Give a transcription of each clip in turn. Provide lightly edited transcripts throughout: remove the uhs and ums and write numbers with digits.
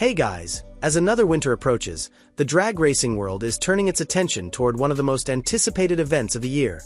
Hey guys, as another winter approaches, the drag racing world is turning its attention toward one of the most anticipated events of the year.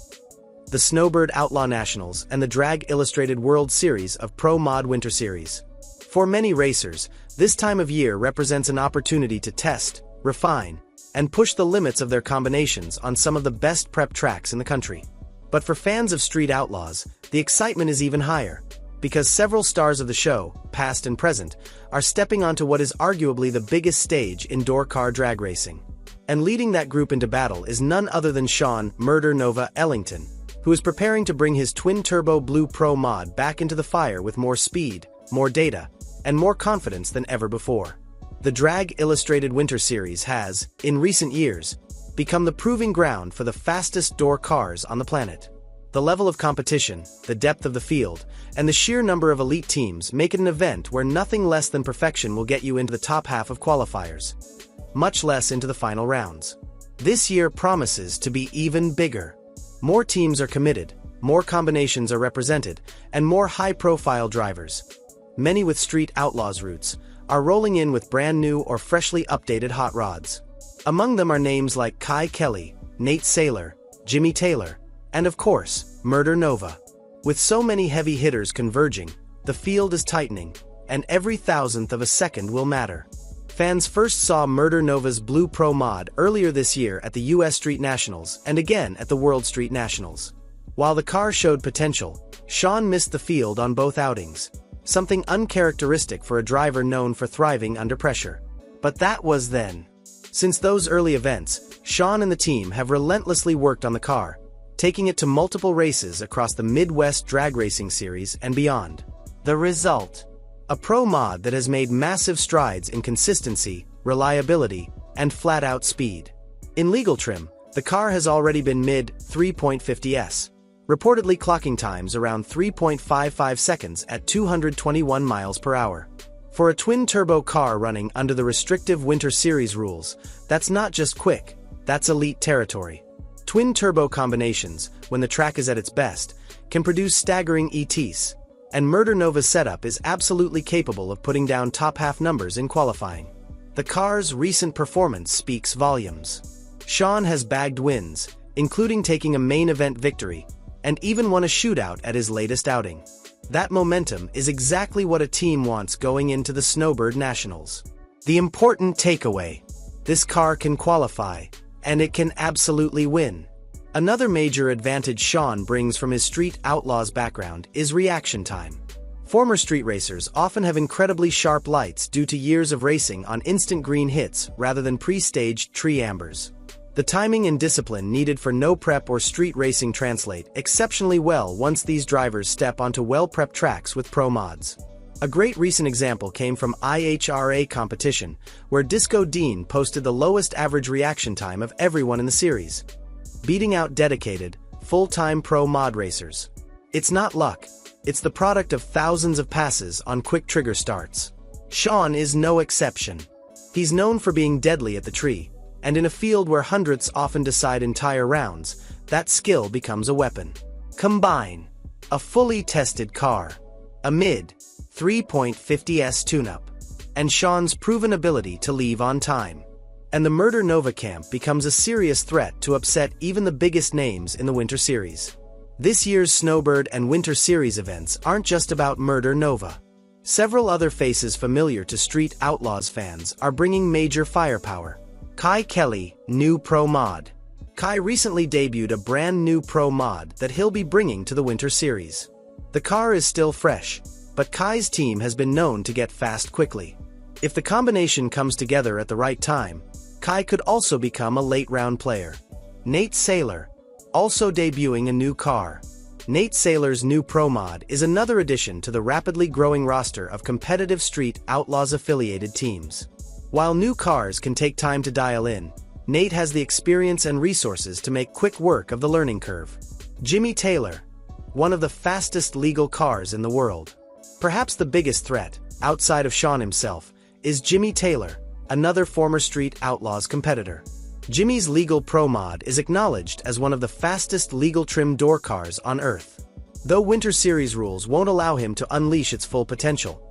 The Snowbird Outlaw Nationals and the Drag Illustrated World Series of Pro Mod Winter Series. For many racers, this time of year represents an opportunity to test, refine, and push the limits of their combinations on some of the best prep tracks in the country. But for fans of Street Outlaws, the excitement is even higher, because several stars of the show, past and present, are stepping onto what is arguably the biggest stage indoor car drag racing. And leading that group into battle is none other than Sean "Murder Nova" Ellington, who is preparing to bring his twin-turbo Blue Pro mod back into the fire with more speed, more data, and more confidence than ever before. The Drag Illustrated Winter Series has, in recent years, become the proving ground for the fastest door cars on the planet. The level of competition, the depth of the field, and the sheer number of elite teams make it an event where nothing less than perfection will get you into the top half of qualifiers, much less into the final rounds. This year promises to be even bigger. More teams are committed, more combinations are represented, and more high-profile drivers, many with Street Outlaws roots, are rolling in with brand new or freshly updated hot rods. Among them are names like Kai Kelly, Nate Saylor, Jimmy Taylor, and of course, Murder Nova. With so many heavy hitters converging, the field is tightening, and every thousandth of a second will matter. Fans first saw Murder Nova's Blue Pro mod earlier this year at the US Street Nationals and again at the World Street Nationals. While the car showed potential, Sean missed the field on both outings, something uncharacteristic for a driver known for thriving under pressure. But that was then. Since those early events, Sean and the team have relentlessly worked on the car, taking it to multiple races across the Midwest Drag Racing Series and beyond. The result? A pro mod that has made massive strides in consistency, reliability, and flat-out speed. In legal trim, the car has already been mid-3.50s, reportedly clocking times around 3.55 seconds at 221 miles per hour. For a twin-turbo car running under the restrictive Winter Series rules, that's not just quick, that's elite territory. Twin-turbo combinations, when the track is at its best, can produce staggering ETs, and Murder Nova's setup is absolutely capable of putting down top-half numbers in qualifying. The car's recent performance speaks volumes. Sean has bagged wins, including taking a main event victory, and even won a shootout at his latest outing. That momentum is exactly what a team wants going into the Snowbird Nationals. The important takeaway: this car can qualify, and it can absolutely win. Another major advantage Sean brings from his Street Outlaws background is reaction time. Former street racers often have incredibly sharp lights due to years of racing on instant green hits rather than pre-staged tree ambers. The timing and discipline needed for no prep or street racing translate exceptionally well once these drivers step onto well-prepped tracks with pro mods. A great recent example came from NHRA competition, where Disco Dean posted the lowest average reaction time of everyone in the series, beating out dedicated, full-time pro mod racers. It's not luck, it's the product of thousands of passes on quick trigger starts. Sean is no exception. He's known for being deadly at the tree, and in a field where hundredths often decide entire rounds, that skill becomes a weapon. Combine a fully tested car, a mid-3.50s tune-up, and Sean's proven ability to leave on time, and the Murder Nova camp becomes a serious threat to upset even the biggest names in the Winter Series. This year's Snowbird and Winter Series events aren't just about Murder Nova. Several other faces familiar to Street Outlaws fans are bringing major firepower. Kai Kelly, new pro mod. Kai recently debuted a brand new pro mod that he'll be bringing to the Winter Series. The car is still fresh, but Kai's team has been known to get fast quickly. If the combination comes together at the right time, Kai could also become a late-round player. Nate Saylor, also debuting a new car. Nate Saylor's new Pro mod is another addition to the rapidly growing roster of competitive Street Outlaws-affiliated teams. While new cars can take time to dial in, Nate has the experience and resources to make quick work of the learning curve. Jimmy Taylor, one of the fastest legal cars in the world. Perhaps the biggest threat, outside of Sean himself, is Jimmy Taylor, another former Street Outlaws competitor. Jimmy's legal pro mod is acknowledged as one of the fastest legal trim door cars on Earth. Though Winter Series rules won't allow him to unleash its full potential,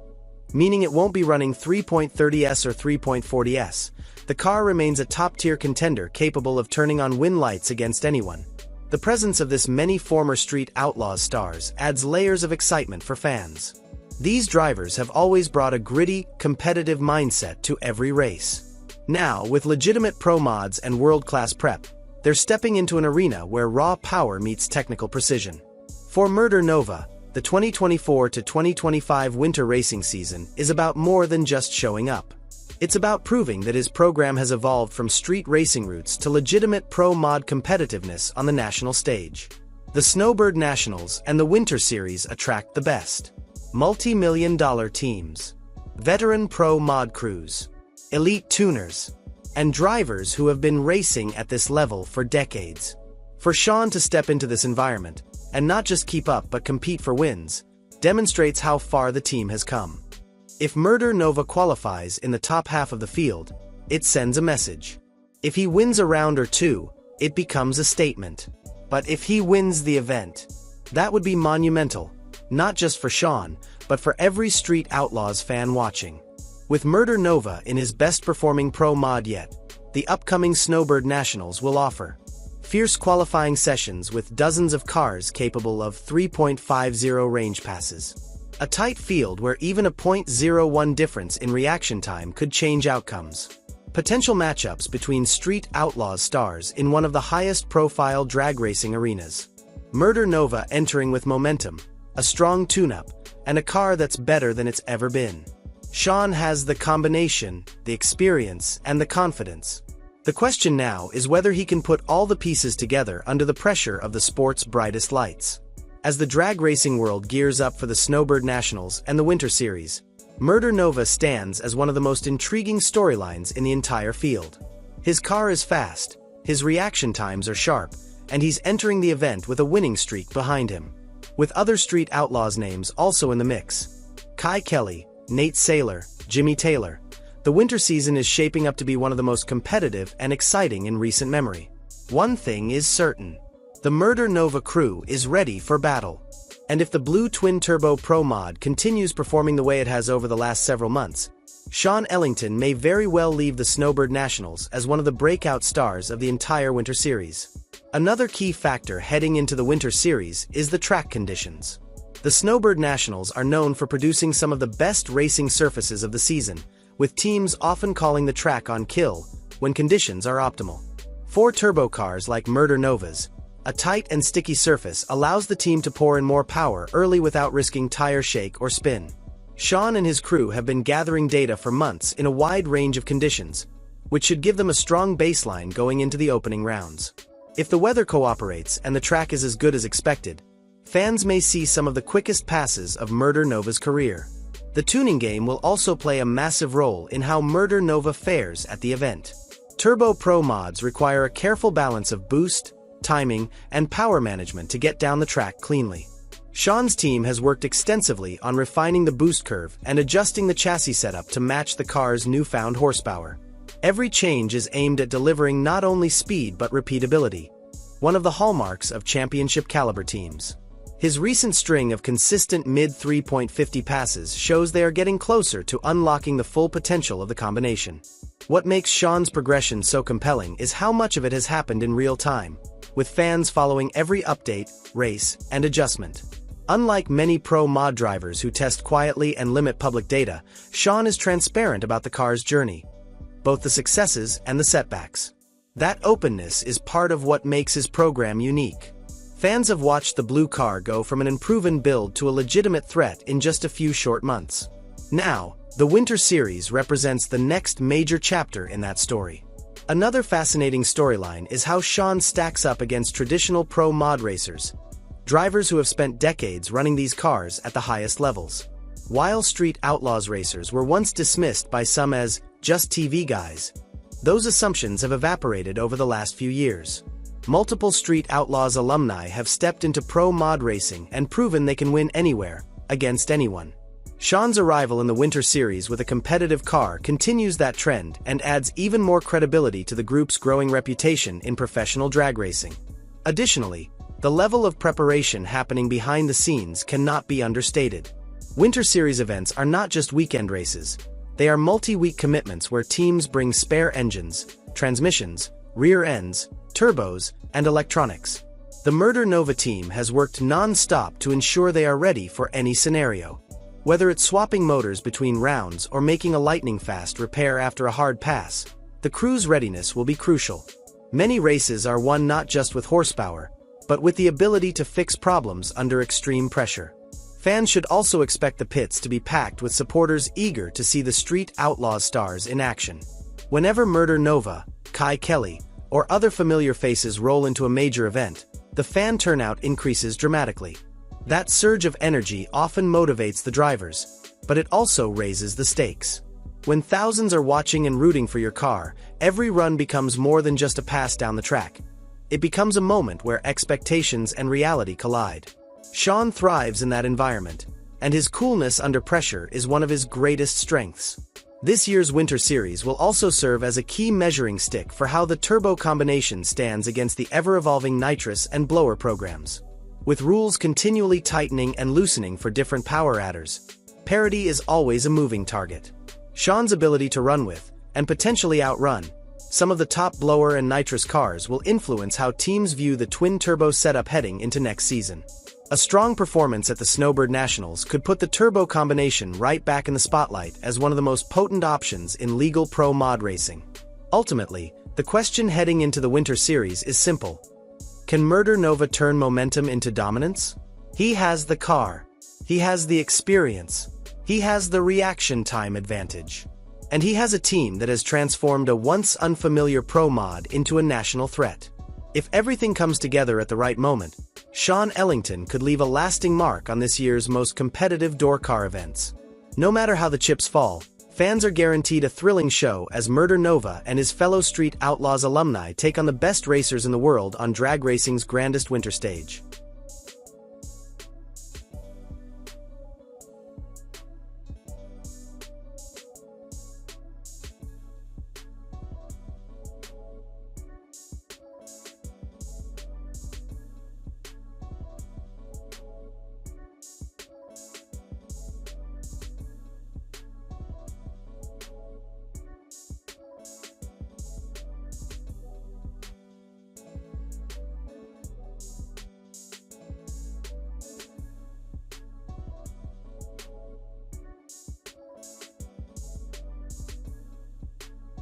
meaning it won't be running 3.30s or 3.40s. The car remains a top-tier contender capable of turning on win lights against anyone. The presence of this many former Street Outlaws stars adds layers of excitement for fans. These drivers have always brought a gritty, competitive mindset to every race. Now, with legitimate pro mods and world-class prep, they're stepping into an arena where raw power meets technical precision. For Murder Nova, the 2024 to 2025 winter racing season is about more than just showing up. It's about proving that his program has evolved from street racing roots to legitimate pro mod competitiveness on the national stage. The Snowbird Nationals and the Winter Series attract the best. Multi-million-dollar teams, veteran pro mod crews, elite tuners, and drivers who have been racing at this level for decades. For Sean to step into this environment, and not just keep up but compete for wins, demonstrates how far the team has come. If Murder Nova qualifies in the top half of the field, it sends a message. If he wins a round or two, it becomes a statement. But if he wins the event, that would be monumental, not just for Sean, but for every Street Outlaws fan watching. With Murder Nova in his best-performing pro mod yet, the upcoming Snowbird Nationals will offer fierce qualifying sessions with dozens of cars capable of 3.50 range passes. A tight field where even a .01 difference in reaction time could change outcomes. Potential matchups between Street Outlaws stars in one of the highest-profile drag racing arenas. Murder Nova entering with momentum, a strong tune-up, and a car that's better than it's ever been. Sean has the combination, the experience, and the confidence. The question now is whether he can put all the pieces together under the pressure of the sport's brightest lights. As the drag racing world gears up for the Snowbird Nationals and the Winter Series, Murder Nova stands as one of the most intriguing storylines in the entire field. His car is fast, his reaction times are sharp, and he's entering the event with a winning streak behind him. With other Street Outlaws names also in the mix, Kai Kelly, Nate Saylor, Jimmy Taylor, the winter season is shaping up to be one of the most competitive and exciting in recent memory. One thing is certain. The Murder Nova crew is ready for battle. And if the Blue Twin Turbo Pro Mod continues performing the way it has over the last several months, Sean Ellington may very well leave the Snowbird Nationals as one of the breakout stars of the entire Winter Series. Another key factor heading into the Winter Series is the track conditions. The Snowbird Nationals are known for producing some of the best racing surfaces of the season, with teams often calling the track on kill when conditions are optimal. For turbo cars like Murder Nova's, a tight and sticky surface allows the team to pour in more power early without risking tire shake or spin. Sean and his crew have been gathering data for months in a wide range of conditions, which should give them a strong baseline going into the opening rounds. If the weather cooperates and the track is as good as expected, fans may see some of the quickest passes of Murder Nova's career. The tuning game will also play a massive role in how Murder Nova fares at the event. Turbo Pro mods require a careful balance of boost, timing, and power management to get down the track cleanly. Sean's team has worked extensively on refining the boost curve and adjusting the chassis setup to match the car's newfound horsepower. Every change is aimed at delivering not only speed but repeatability, one of the hallmarks of championship-caliber teams. His recent string of consistent mid-3.50 passes shows they are getting closer to unlocking the full potential of the combination. What makes Sean's progression so compelling is how much of it has happened in real time, with fans following every update, race, and adjustment. Unlike many pro mod drivers who test quietly and limit public data, Sean is transparent about the car's journey, both the successes and the setbacks. That openness is part of what makes his program unique. Fans have watched the blue car go from an unproven build to a legitimate threat in just a few short months. Now, the Winter Series represents the next major chapter in that story. Another fascinating storyline is how Sean stacks up against traditional pro mod racers, drivers who have spent decades running these cars at the highest levels. While Street Outlaws racers were once dismissed by some as just TV guys, those assumptions have evaporated over the last few years. Multiple Street Outlaws alumni have stepped into pro mod racing and proven they can win anywhere, against anyone. Sean's arrival in the Winter Series with a competitive car continues that trend and adds even more credibility to the group's growing reputation in professional drag racing. Additionally, the level of preparation happening behind the scenes cannot be understated. Winter Series events are not just weekend races. They are multi-week commitments where teams bring spare engines, transmissions, rear ends, turbos, and electronics. The Murder Nova team has worked non-stop to ensure they are ready for any scenario. Whether it's swapping motors between rounds or making a lightning-fast repair after a hard pass, the crew's readiness will be crucial. Many races are won not just with horsepower, but with the ability to fix problems under extreme pressure. Fans should also expect the pits to be packed with supporters eager to see the Street Outlaws stars in action. Whenever Murder Nova, Kai Kelly, or other familiar faces roll into a major event, the fan turnout increases dramatically. That surge of energy often motivates the drivers, but it also raises the stakes. When thousands are watching and rooting for your car, every run becomes more than just a pass down the track. It becomes a moment where expectations and reality collide. Sean thrives in that environment, and his coolness under pressure is one of his greatest strengths. This year's Winter Series will also serve as a key measuring stick for how the turbo combination stands against the ever-evolving nitrous and blower programs. With rules continually tightening and loosening for different power adders, parity is always a moving target. Sean's ability to run with, and potentially outrun, some of the top blower and nitrous cars will influence how teams view the twin-turbo setup heading into next season. A strong performance at the Snowbird Nationals could put the turbo combination right back in the spotlight as one of the most potent options in legal pro mod racing. Ultimately, the question heading into the Winter Series is simple. Can Murder Nova turn momentum into dominance? He has the car. He has the experience. He has the reaction time advantage. And he has a team that has transformed a once unfamiliar pro mod into a national threat. If everything comes together at the right moment, Sean Ellington could leave a lasting mark on this year's most competitive door car events. No matter how the chips fall, fans are guaranteed a thrilling show as Murder Nova and his fellow Street Outlaws alumni take on the best racers in the world on drag racing's grandest winter stage.